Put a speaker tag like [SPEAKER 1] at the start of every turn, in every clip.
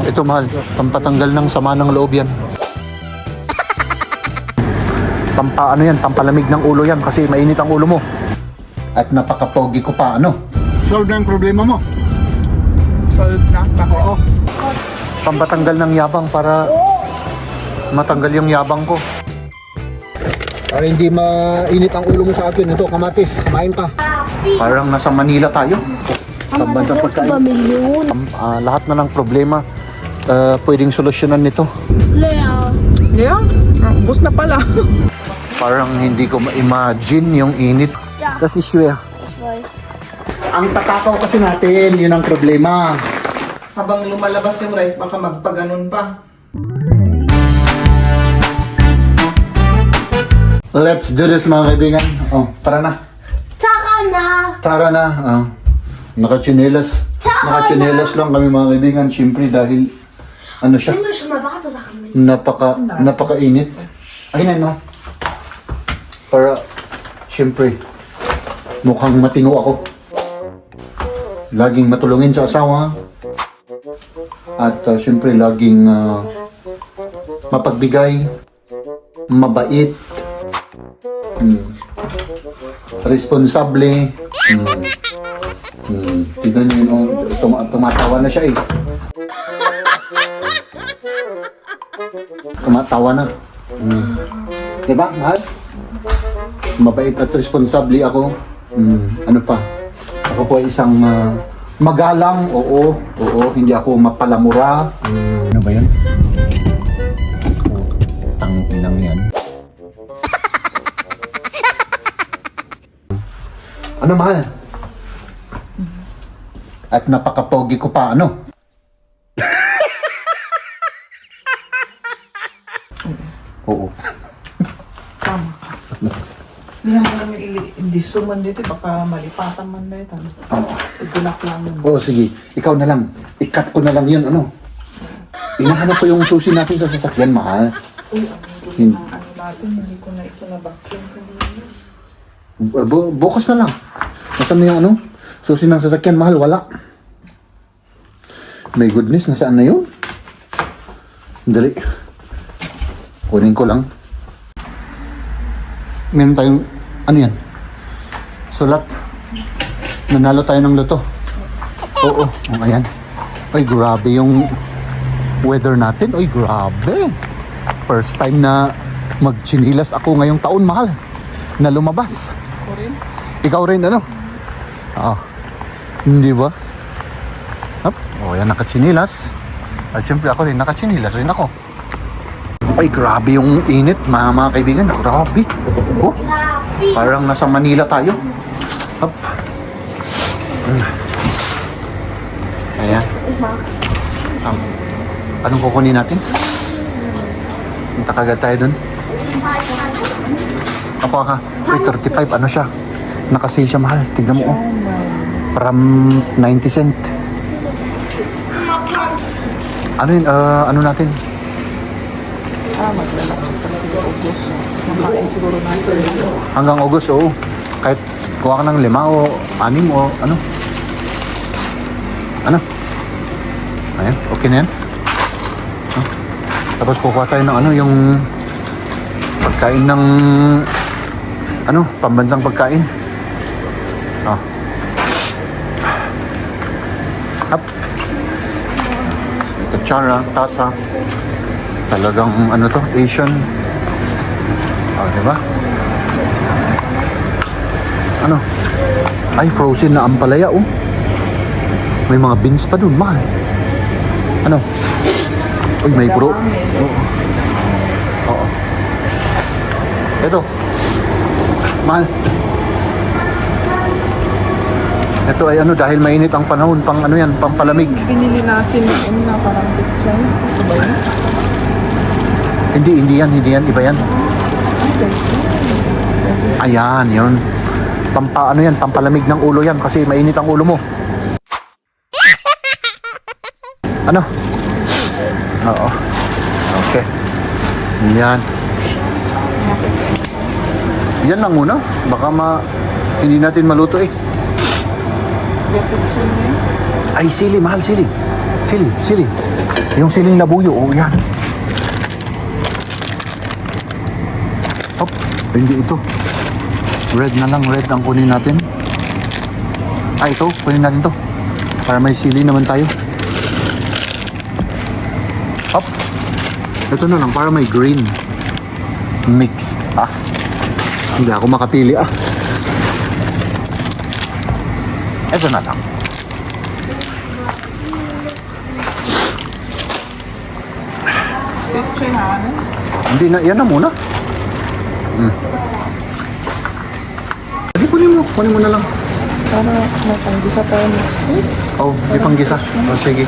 [SPEAKER 1] Ito mahal, pampatanggal ng sama ng loob yan. Ano yan, pampalamig ng ulo yan kasi mainit ang ulo mo. At napaka-pogi ko pa, ano? Solve na ang problema mo.
[SPEAKER 2] Solve na?
[SPEAKER 1] Oo. Pampatanggal ng yabang para matanggal yung yabang ko. Para hindi mainit ang ulo mo sa akin. Ito, kamatis, kumain ka. Parang nasa Manila tayo. Pambansang pagkain. Lahat na ng problema pwedeng solusyonan nito.
[SPEAKER 2] Yeah? Bus na pala.
[SPEAKER 1] Parang hindi ko ma-imagine yung init. Kasi siya. Ang tatakaw kasi natin, yun ang problema.
[SPEAKER 2] Habang lumalabas yung rice, baka magpaganon pa.
[SPEAKER 1] Let's do this mga kaibigan. Oh, tara na. Tara na. Nakachinelas. Nakachinelas lang kami mga kaibigan. Siyempre dahil ano siya? Napaka-init. Ayun no. Para siyempre mukhang matino ako. Laging matulungin sa asawa. At siyempre laging mapagbigay, mabait, responsable. Tignan niyo yun, tumatawa na siya eh. Tumatawa na. Diba, mahal? Mabait at responsable ako. Ano pa? Ako po ay isang magalang. Oo, hindi ako mapalamura. Ano ba yan? Tanginang yan. Ano mahal? At napaka-pogi ko pa, ano? Oo.
[SPEAKER 2] Tama ka. Hindi naman i-disuman dito, baka malipatan man na ito. Igulak lang yun.
[SPEAKER 1] Oo, sige. Ikaw na lang. I-cut ko na lang yun, ano? Inahanap ko yung susi natin sa sasakyan, mahal.
[SPEAKER 2] Uy, ano natin, hindi ko na ito na-vacuum kanina.
[SPEAKER 1] Bukas na lang. Nasaan mo yung ano? Susi ng sasakyan, mahal, wala. My goodness, nasaan na yun? Dali. Kunin ko lang. Meron tayong, ano yan? Sulat. Nanalo tayo ng loto. Oo, ayan. Ay, grabe yung weather natin. Ay, grabe. First time na magchinilas ako ngayong taon, mahal. Na lumabas.
[SPEAKER 2] Ako rin?
[SPEAKER 1] Ikaw rin, ano? Oo. Hindi ba? Hop. O, yan, nakachinilas. At siyempre ako rin, nakachinilas rin ako. Ay, grabe yung init, mga kaibigan. Grabe. Oh, parang nasa Manila tayo. Hop. Ayan. Anong kukunin natin? Punta kagad tayo dun. Ako ka. Uy, 35. Ano siya? Nakasale siya, mahal. Tignan mo, oh. From 90 cent. Ano yun? Ano natin?
[SPEAKER 2] Maglalaps kasi August. Makain siguro natin.
[SPEAKER 1] Hanggang August, oo. Kahit kuha ka ng 5 o 6 o ano. Ano? Ayan, okay na yan. Tapos kukuha tayo ng ano, yung pagkain ng ano, pambansang pagkain. Oh. Up. Kutsara, tasa. Talagang ano to, Asian. Oh, diba? Ano? Ay, frozen na ampalaya, oh. May mga beans pa dun, mahal. Ano? Uy, may bro. Oo. Ito. Mahal. Ito ay ano, dahil mainit ang panahon, pang ano yan, pang palamig.
[SPEAKER 2] Binili natin yung na parang picture. Ito ba yun?
[SPEAKER 1] Hindi yan, iba yan. Ayan, yun. Ano yan, pampalamig ng ulo yan kasi mainit ang ulo mo. Ano? Oo. Okay. Yan. Yan lang muna. Baka hindi natin maluto eh. Ay, sili, mahal, sili. Sili. Yung siling labuyo, oh yan. Hop, hindi ito. Red na lang, red ang kunin natin. Ah, ito, kunin natin to. Para may sili naman tayo. Hop. Ito na lang, para may green. Mixed. Ah, hindi ako makapili ah. Ito na lang.
[SPEAKER 2] Pitchehan.
[SPEAKER 1] Hindi na, yan na muna. Hindi, kunin mo na lang.
[SPEAKER 2] Para may panggisa tayo next week.
[SPEAKER 1] Oh, di panggisa. Oh, sige.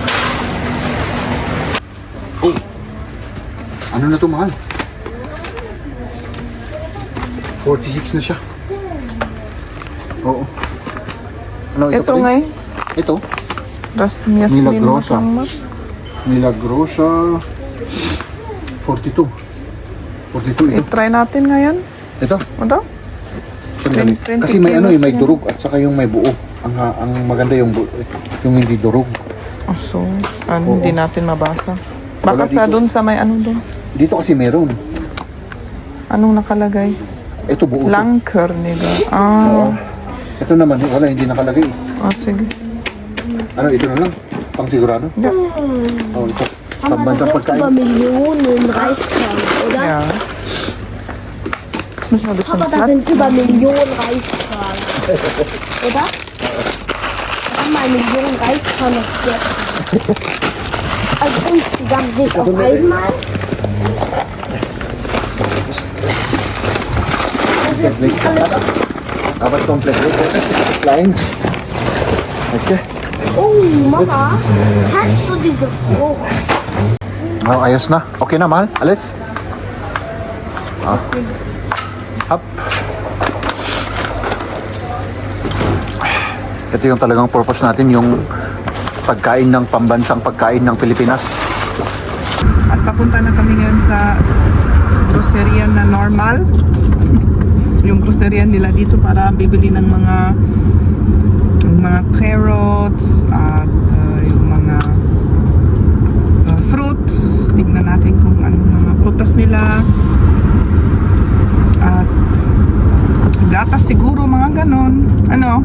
[SPEAKER 1] Oh. Ano na to, mahal? 46 na siya. Oo. Ano ito?
[SPEAKER 2] Ito
[SPEAKER 1] pa rin?
[SPEAKER 2] nga eh.
[SPEAKER 1] Ito?
[SPEAKER 2] Rasmiasmin
[SPEAKER 1] Milagrosa.
[SPEAKER 2] matama.
[SPEAKER 1] Milagrosa. 42. 42 ito.
[SPEAKER 2] I-try natin ngayon.
[SPEAKER 1] Ito?
[SPEAKER 2] Ano? 20
[SPEAKER 1] Kasi may ano eh, may
[SPEAKER 2] kilos yan.
[SPEAKER 1] durog at saka yung may buo. Ang maganda yung yung hindi durog.
[SPEAKER 2] Oh, so,
[SPEAKER 1] Oo.
[SPEAKER 2] hindi natin mabasa.
[SPEAKER 1] Wala
[SPEAKER 2] Baka sa
[SPEAKER 1] dito.
[SPEAKER 2] doon sa may ano doon.
[SPEAKER 1] Dito kasi meron.
[SPEAKER 2] Anong nakalagay?
[SPEAKER 1] Ito buo. to.
[SPEAKER 2] Langker nila.
[SPEAKER 1] Oo.
[SPEAKER 2] Ah,
[SPEAKER 1] Ito naman, wala, hindi nakalagay.
[SPEAKER 2] sige.
[SPEAKER 1] Ano, ito na lang. Pang sigurado.
[SPEAKER 2] Yeah.
[SPEAKER 1] Oh, ito. Pambansang pagkain.
[SPEAKER 3] Millionen Reiskörner, oder?
[SPEAKER 2] Yeah. Jetzt müssen wir ein bisschen
[SPEAKER 3] Papa, da
[SPEAKER 2] Platz
[SPEAKER 3] sind über
[SPEAKER 2] machen.
[SPEAKER 3] Millionen Reiskörner. Oder? Wir haben eine Million Reiskörner gegessen. Also insgesamt nicht auf einmal. Das ist jetzt nicht alles.
[SPEAKER 1] Dapat kompleto. Das ist klein. Okay.
[SPEAKER 3] Oh, Mama, kannst du diese Frucht?
[SPEAKER 1] Oh, ayos na. Okay na, mahal. Alis. Ah. Up. Ito yung talagang purpose natin, yung pagkain ng pambansang pagkain ng Pilipinas.
[SPEAKER 2] At papunta na kami ngayon sa groceria na normal. Yung groceria nila dito para bibili ng mga carrots at yung mga fruits. Tignan natin kung anong mga prutas nila. At gatas siguro, mga ganon. Ano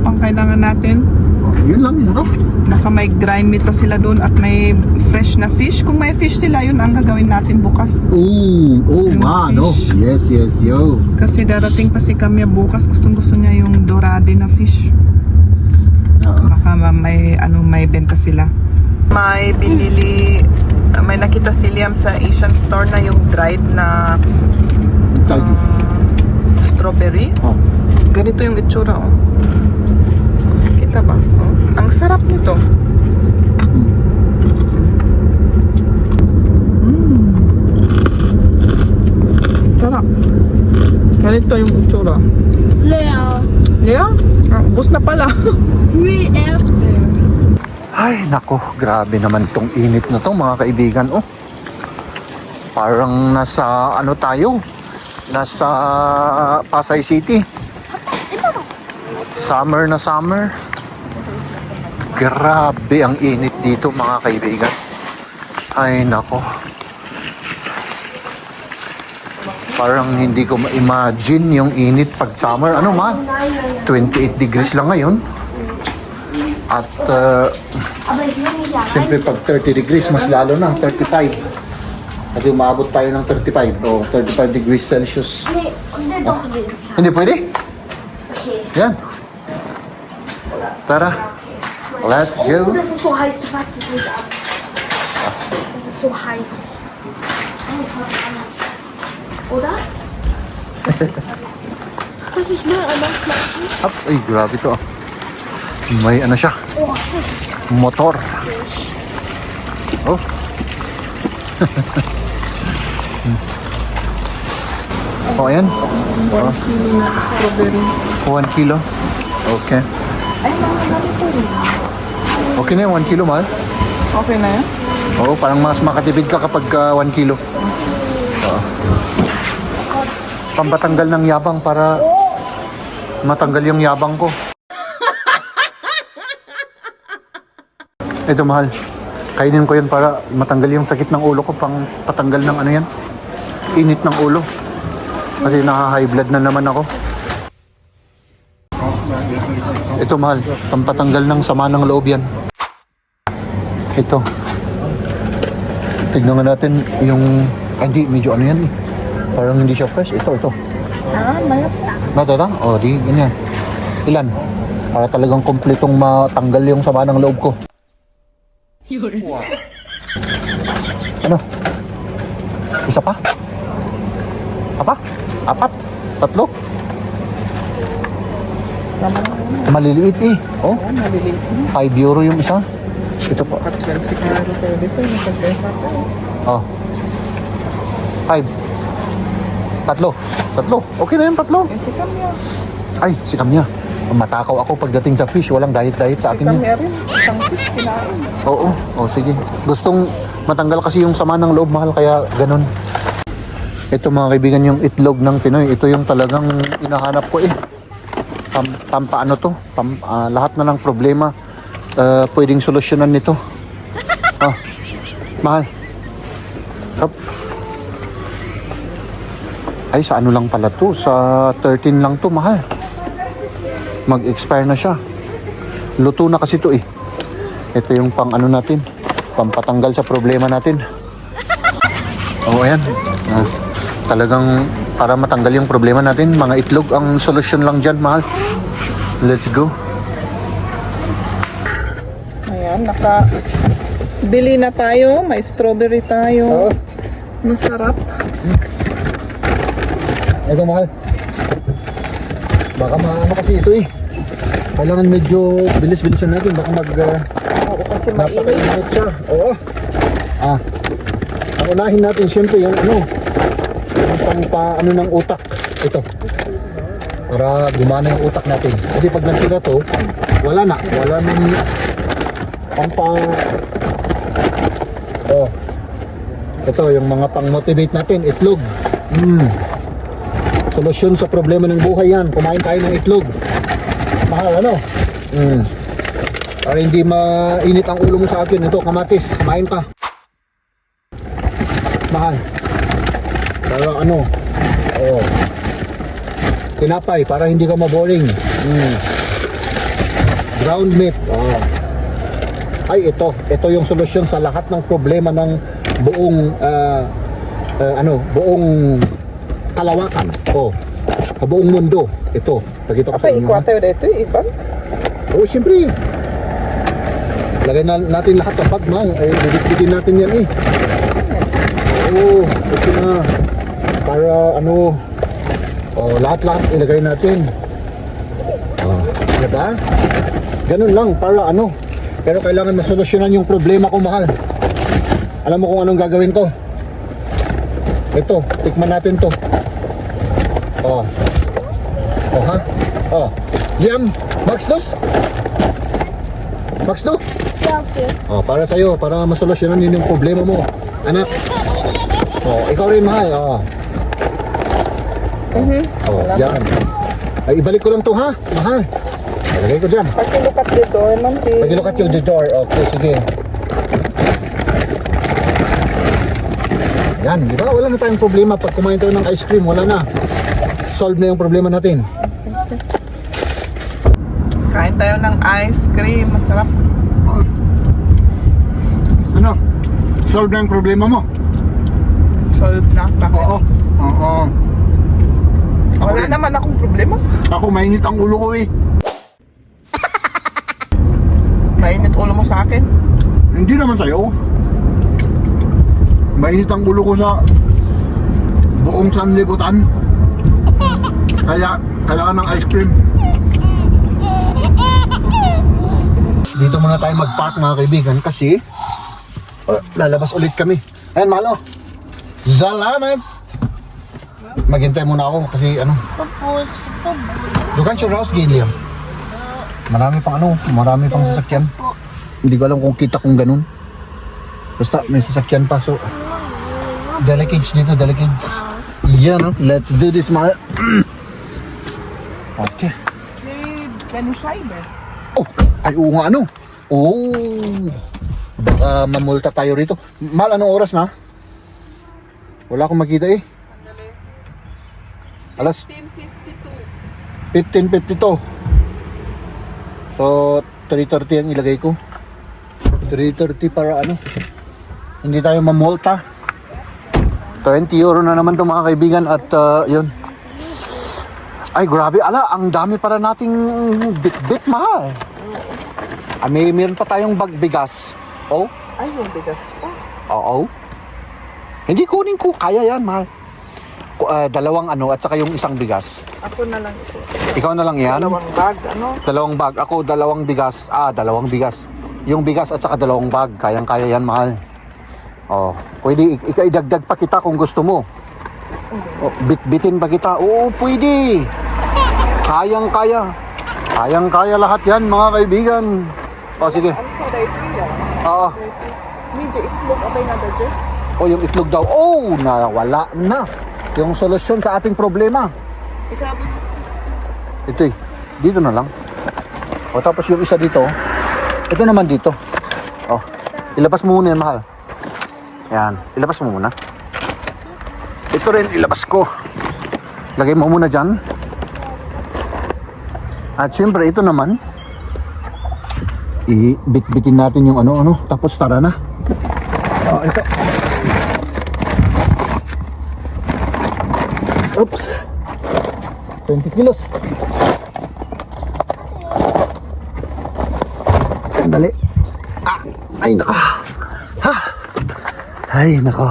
[SPEAKER 2] pang kailangan natin?
[SPEAKER 1] Oh, yun lang, muna.
[SPEAKER 2] Baka may grind meat pa sila doon at may fresh na fish. Kung may fish sila, yun ang gagawin natin bukas.
[SPEAKER 1] Oh,
[SPEAKER 2] Yung
[SPEAKER 1] ma, no?
[SPEAKER 2] fish.
[SPEAKER 1] Yes, yo.
[SPEAKER 2] Kasi darating pa si Kamya bukas. Gusto niya yung dorade na fish. Baka may benta sila. May binili, may nakita si Liam sa Asian store na yung dried na strawberry.
[SPEAKER 1] Oh.
[SPEAKER 2] Ganito yung itsura, oh. Kita ba? Oh. Ang sarap nito. Sarap. Ganito yung itsura.
[SPEAKER 3] Leer.
[SPEAKER 2] Yeah? Ubus na pala.
[SPEAKER 3] Free after.
[SPEAKER 1] Ay, nako, grabe naman tong init na to, mga kaibigan. Oh. Parang nasa ano tayo? Nasa Pasay City. Summer na summer. Grabe ang init dito, mga kaibigan. Ay, nako. Parang hindi ko ma-imagine yung init pag summer. Ano man? 28 degrees lang ngayon. At
[SPEAKER 3] Aber ich will nicht allein.
[SPEAKER 1] siyempre pag 30 degrees, mas lalo na, 35. Kasi umabot tayo ng 35 o 35 degrees Celsius.
[SPEAKER 3] Nee, doch will.
[SPEAKER 1] Hindi pwede?
[SPEAKER 3] Okay.
[SPEAKER 1] Yan. Tara. Let's
[SPEAKER 3] Oh,
[SPEAKER 1] go.
[SPEAKER 3] das ist so heiß, du fasst es nicht ab. Das ist so heiß. Oh, was anders. Oder? Dass ich nur einmal klatschen?
[SPEAKER 1] Up. Ay, grabe to. May ano siya,
[SPEAKER 3] Oh,
[SPEAKER 1] motor. Oh. Oh, ayan.
[SPEAKER 2] 1 kilo na strawberry.
[SPEAKER 1] 1 kilo. Okay. Okay na yung 1 kilo, mahal.
[SPEAKER 2] Okay na yan?
[SPEAKER 1] Oo, parang mas makatipid ka kapag 1 kilo. Oo. Pambatanggal ng yabang para matanggal yung yabang ko. Ito, mahal. Kainin ko yun para matanggal yung sakit ng ulo ko, pang patanggal ng ano yan, init ng ulo. Kasi naka-high blood na naman ako. Ito mahal, pampatanggal ng sama ng loob yan. Ito. Tignan nga natin yung, hindi, medyo ano yan eh. Parang hindi siya fresh. Ito.
[SPEAKER 2] Mayroon.
[SPEAKER 1] Natata? O, di, ganyan. Ilan? Para talagang kompletong matanggal yung sama ng loob ko. Wow. Ano? Isa pa? Apa? Apat? Tatlo? Maliliit eh. Oh,
[SPEAKER 2] Maliliit.
[SPEAKER 1] 5 euro yung isa. Ito po.
[SPEAKER 2] Chelsea ka na tayo dito. Nagkagpesa ka.
[SPEAKER 1] Oh. 5. Tatlo. Okay na yan, tatlo.
[SPEAKER 2] Si Kamya.
[SPEAKER 1] Ay, si Kamya. Matakaw ako pagdating sa fish. Walang diet sa
[SPEAKER 2] Si
[SPEAKER 1] akin yan.
[SPEAKER 2] Kamya rin. Isang fish kinain.
[SPEAKER 1] Oo. Sige. Gustong matanggal kasi yung sama ng loob, mahal. Kaya ganun. Ito mga kaibigan, yung itlog ng Pinoy. Ito yung talagang hinahanap ko eh. Pampaano to? Lahat na ng problema. Pwedeng solusyonan nito. Mahal. Up. Ay, sa ano lang pala to? Sa 13 lang to, mahal. Mag-expire na siya. Luto na kasi to eh. Ito yung pang ano natin. Pampatanggal sa problema natin. Oo, ayan. Talagang para matanggal yung problema natin, mga itlog ang solusyon lang dyan, mahal. Let's go.
[SPEAKER 2] Ayan, bili na tayo. May strawberry tayo. Masarap.
[SPEAKER 1] Ito, mahal. Baka maano kasi ito eh. Kailangan medyo bilis-bilisan natin. Baka
[SPEAKER 2] Oo, kasi mainit.
[SPEAKER 1] napakainit siya. Oo. Ang unahin natin, syempre, yung ano, yung paano ng utak. Ito. Para gumana yung utak natin. Kasi pag nasira to, wala nang ito, yung mga pang-motivate natin, itlog. Solusyon sa problema ng buhay yan. Kumain tayo ng itlog. Mahal, ano? Para hindi mainit ang ulo mo sa akin. Ito, kamatis. Kumain ka. Mahal. Para ano? Tinapay, para hindi ka maboring. Ground meat. Ay, ito. Ito yung solusyon sa lahat ng problema ng buong buong kalawakan. Buong mundo. Ito. Pakita ko sa inyo.
[SPEAKER 2] Apa, tayo dito, ibang?
[SPEAKER 1] Oo, siyempre. Lagay na natin lahat sa bag, mahal. Didikdikin natin yan eh. Oo, ito na. Para ano, lahat-lahat ilagay natin. Diba? Ganun lang, para ano. Pero kailangan masolusyonan yung problema ko, mahal. Alam mo kung anong gagawin ko? Ito, tikman natin to. Liam, Max dos?
[SPEAKER 3] Okay.
[SPEAKER 1] Para sa'yo, para masolusyonan yun yung problema mo. Anak. Ikaw rin, mahal. Yan. Ay, ibalik ko lang to, ha? Mahal. Lagay ko dyan.
[SPEAKER 2] Pakilukat dito, manti.
[SPEAKER 1] Pagilokat yung door. Okay, sige. Yan, di ba? Wala na tayong problema. Pag kumain tayo ng ice cream, wala na. Solve na yung problema natin.
[SPEAKER 2] Kain tayo ng ice cream. Masarap.
[SPEAKER 1] Ano? Solve na yung problema mo?
[SPEAKER 2] Solve na. Bakit?
[SPEAKER 1] Oo.
[SPEAKER 2] Wala naman akong problema.
[SPEAKER 1] Ako, mainit ang ulo ko eh.
[SPEAKER 2] Mainit ulo mo sa akin.
[SPEAKER 1] Hindi naman sa'yo. Mainit ang ulo ko sa buong sanlibutan. Kaya, kailangan ng ice cream. Dito muna tayo mag-park, mga kaibigan, kasi lalabas ulit kami. Ayan, malo. Salamat! Maghintay muna ako kasi ano. Dukan siya raus, Gilliam. Marami pang sasakyan. Hindi ko alam kung kita kung ganun. Basta may sasakyan pa, so delicage dito, delicage. Yeah, no? Let's do this, mga. Okay.
[SPEAKER 2] Benny Schreiber.
[SPEAKER 1] Ay, oo nga, ano? Oh. Baka mamulta tayo rito. Mahal, anong oras na? Wala akong makita eh. Alas
[SPEAKER 2] 15:52.
[SPEAKER 1] 15:52. So 3:30 ang ilagay ko. 3:30 para ano, hindi tayo mamulta. 20 euro na naman to mga kaibigan. At yun. Ay grabe, ala, ang dami para nating bit-bit, mahal. Meron pa tayong bag bigas. Oh,
[SPEAKER 2] Ay, yung bigas pa.
[SPEAKER 1] oo. Hindi kunin ko, kaya yan, mahal. Dalawang ano at saka yung isang bigas.
[SPEAKER 2] Ako na lang ito.
[SPEAKER 1] Ikaw na lang yan.
[SPEAKER 2] Dalawang bag, ano?
[SPEAKER 1] Dalawang bag. Ako dalawang bigas. Dalawang bigas. Yung bigas at saka dalawang bag. Kayang-kaya yan, mahal. Oh, pwede idagdag pa kita kung gusto mo. Oh, bit-bitin pa kita. Oo, pwede. Kayang-kaya. Kayang-kaya lahat yan, mga kaibigan. Oh, sige.
[SPEAKER 2] Ano sa dito yan?
[SPEAKER 1] Oo.
[SPEAKER 2] Medyo itlog, abay na ba dyan?
[SPEAKER 1] Oh, yung itlog daw. Oh, nawala na. Yung solusyon sa ating problema.
[SPEAKER 2] Ikaw,
[SPEAKER 1] Ito eh. Dito na lang. O tapos yung isa dito. Ito naman dito. Oh. Ilabas mo muna yan, mahal. Yan. Ilabas mo muna. Ito rin, ilabas ko. Lagay mo muna dyan. At syempre, ito naman. I-bit-bitin natin yung ano-ano. Tapos tara na. Oh, ito. Oops. 20 kilos. Dali. Ay, nako. Ha. Ay, nako.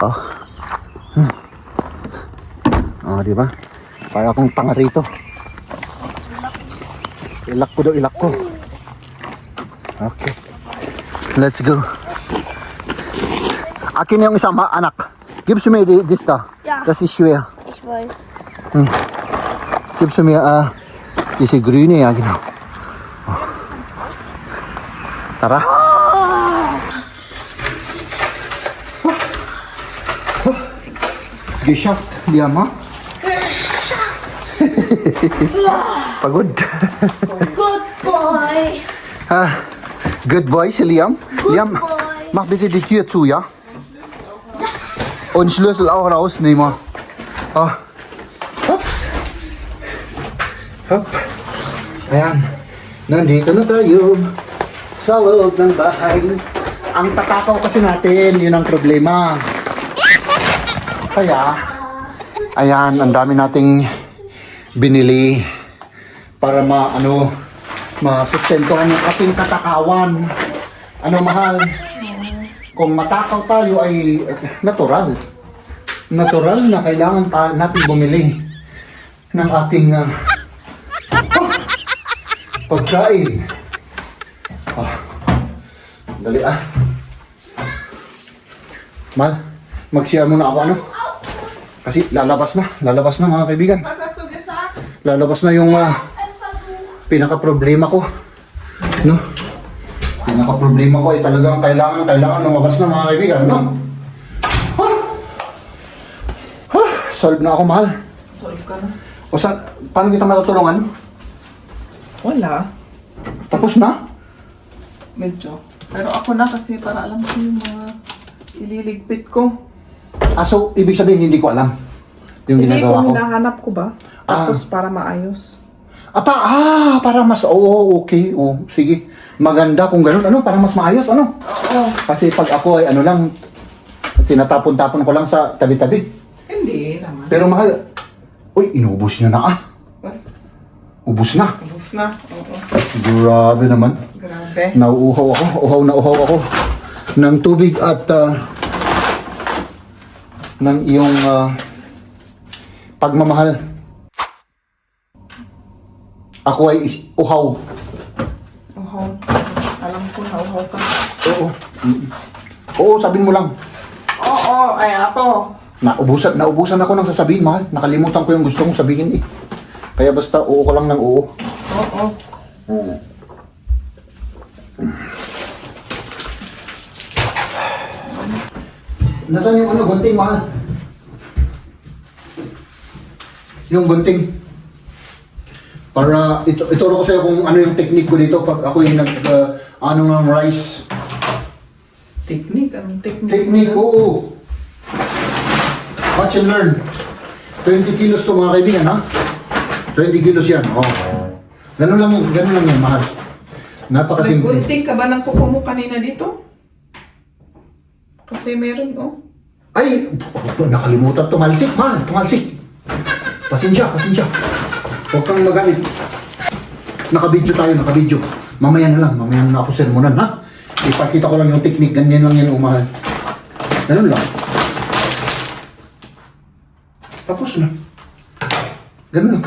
[SPEAKER 1] Oh. Oh, di ba? Para akong tanga rito. Ilak ko daw, ilak ko. Okay. Let's go. Akin yung isang anak. Gibst du mir das da?
[SPEAKER 3] Ja.
[SPEAKER 1] Das ist schwer.
[SPEAKER 3] Ich weiß.
[SPEAKER 1] Gibst du mir diese grüne? Ja, genau. Oh. Tara. Geschafft, Liam. Pagod.
[SPEAKER 3] Good boy.
[SPEAKER 1] Good boy, si Liam. Liam,
[SPEAKER 3] boy.
[SPEAKER 1] mach bitte die Tür zu, ja? Und Schlüssel auch rausnehmen. Oh. Hops. Hop. Ayan. Nandito na tayo sa loob ng bahay. Ang tatakaw kasi natin, yun ang problema. Kaya, ayan, ang dami nating binili para masustentuhan yung ating katakawan. Ano, mahal? Kung matakaw tayo ay natural. Natural na kailangan natin bumili ng ating pagkain. Dali Mal, mag-share muna ako ano. Kasi lalabas na mga kaibigan. Lalabas na yung pinaka-problema ko. No? Pinaka-problema ko ay talagang kailangan lumabas na mga kaibigan, no? Solve na ako, mahal.
[SPEAKER 2] solve ka na.
[SPEAKER 1] O paano kita matutulungan?
[SPEAKER 2] Wala.
[SPEAKER 1] Tapos na?
[SPEAKER 2] Medyo. Pero ako na kasi para alam ko yung mga ililigpit ko.
[SPEAKER 1] So, ibig sabihin hindi ko alam yung
[SPEAKER 2] Hindi
[SPEAKER 1] ginagawa
[SPEAKER 2] ko
[SPEAKER 1] ko.
[SPEAKER 2] hinahanap ko ba? Tapos para maayos.
[SPEAKER 1] Para mas, okay, sige. Maganda kung gano'n, para mas maayos,
[SPEAKER 2] Oo.
[SPEAKER 1] Kasi pag ako ay tinatapon-tapon ko lang sa tabi-tabi.
[SPEAKER 2] Hindi naman.
[SPEAKER 1] Pero mahal, inubos niyo na Ubus na.
[SPEAKER 2] Ubus na. Oo.
[SPEAKER 1] Grabe naman.
[SPEAKER 2] Grabe.
[SPEAKER 1] Nauuhaw ako, uhaw ako ng tubig at ng iyong pagmamahal. Ako ay uhaw.
[SPEAKER 2] Uhaw. Alam ko na uhaw ka.
[SPEAKER 1] Oo, sabihin mo lang.
[SPEAKER 2] Oo, ay ako.
[SPEAKER 1] Naubusan ako ng sasabihin, mahal. Nakalimutan ko yung gusto mong sabihin eh. Kaya basta oo ko lang ng oo.
[SPEAKER 2] Oo.
[SPEAKER 1] Nasaan yung gunting, mahal? Yung gunting. Para ituro ko sa'yo kung ano yung technique ko dito pag ako yung ano ng rice.
[SPEAKER 2] Technique? Anong technique?
[SPEAKER 1] Technique, oo. Watch and learn. 20 kilos to mga kaibigan, ha? 20 kilos yan, oh. Ganun lang yan, mahal. Napakasimple.
[SPEAKER 2] Naggunting ka ba ng kuko mo kanina dito? Kasi meron, oh.
[SPEAKER 1] Ay, nakalimutan, tumalsik, mahal, tumalsik. Pasensya. Huwag kang magalit. Nakabidyo tayo, nakabidyo. Mamaya na ako sermonan, ha? Ipakita ko lang yung technique, ganyan lang yan, umahal. Ganun lang. Tapos na. Ganun lang.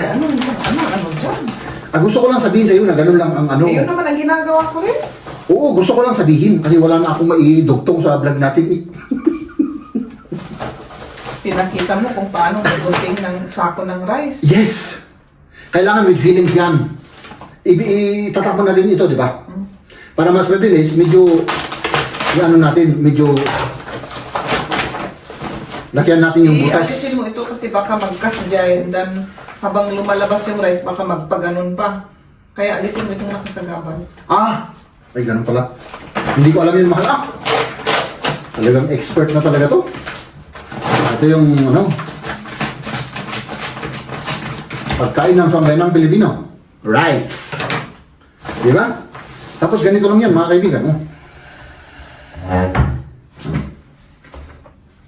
[SPEAKER 2] Ano dyan?
[SPEAKER 1] Gusto ko lang sabihin sa iyo na ganun lang ang ano.
[SPEAKER 2] Yun naman ang ginagawa ko rin.
[SPEAKER 1] Oo, gusto ko lang sabihin kasi wala na akong maidugtong sa vlog natin eh.
[SPEAKER 2] Pinakita mo kung paano magunting ng sako ng rice.
[SPEAKER 1] Yes! Kailangan with feelings yan. Itatapon na din ito, di ba? Para mas mabilis, medyo lakyan natin yung butas.
[SPEAKER 2] I-alisin mo ito kasi baka magkas dyan. Then, habang lumalabas yung rice, baka magpaganon pa. Kaya alisin mo itong nakasagaban.
[SPEAKER 1] Ay ganun pala. Hindi ko alam yung mahal. Talagang expert na talaga to. Ito yung pagkain ng sambayanang Pilipino. Rice. Di ba? Tapos ganito lang yan mga kaibigan. Oh.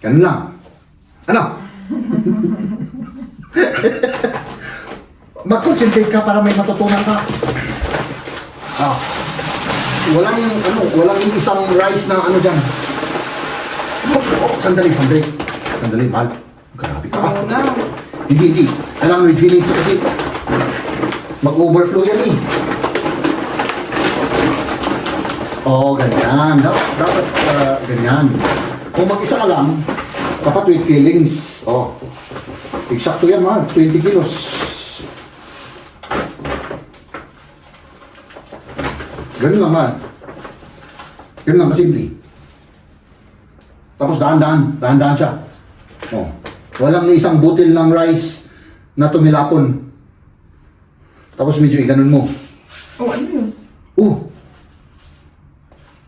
[SPEAKER 1] Ganun lang. Ano? Mag-concentrate ka para may matutunan ka. Walang isang rice na dyan. Sandali, mahal. Grabe ka.
[SPEAKER 2] Oo na.
[SPEAKER 1] Hindi. Kailangan with feelings na kasi mag-overflow yan eh. Ganyan. Dapat ganyan. Kung mag-isa ka lang, dapat with feelings. Eksakto yan, mahal. 20 kilos. Ganun lang, mahal. Ganun lang kasimple. Tapos dahan-dahan siya. Walang isang butil ng rice na tumilapon. Tapos medyo iganon mo.
[SPEAKER 2] Ano yun?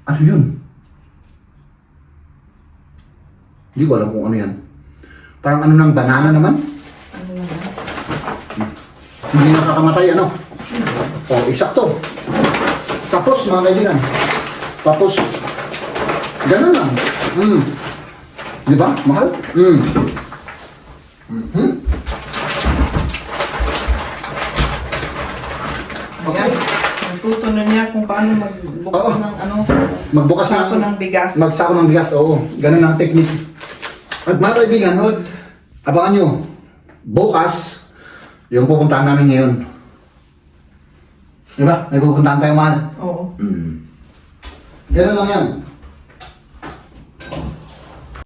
[SPEAKER 1] Ano yun? Hindi ko alam kung ano yan. Parang ano ng banana naman?
[SPEAKER 2] Ano naman?
[SPEAKER 1] Hindi nakakamatay, eksakto. Tapos, mga kaibigan. Tapos, ganun lang. Di ba? Mahal?
[SPEAKER 2] Ayan. Natuto na niya kung paano magbukas ng
[SPEAKER 1] Magbukas
[SPEAKER 2] sako ng bigas.
[SPEAKER 1] Magsako ng bigas, oo. Ganun ang technique. At mga kaibigan, abangan nyo. Bukas, yung pupuntahan namin ngayon. Di ba? May pupuntahan tayo, mahal.
[SPEAKER 2] Oo.
[SPEAKER 1] Ganun lang yan.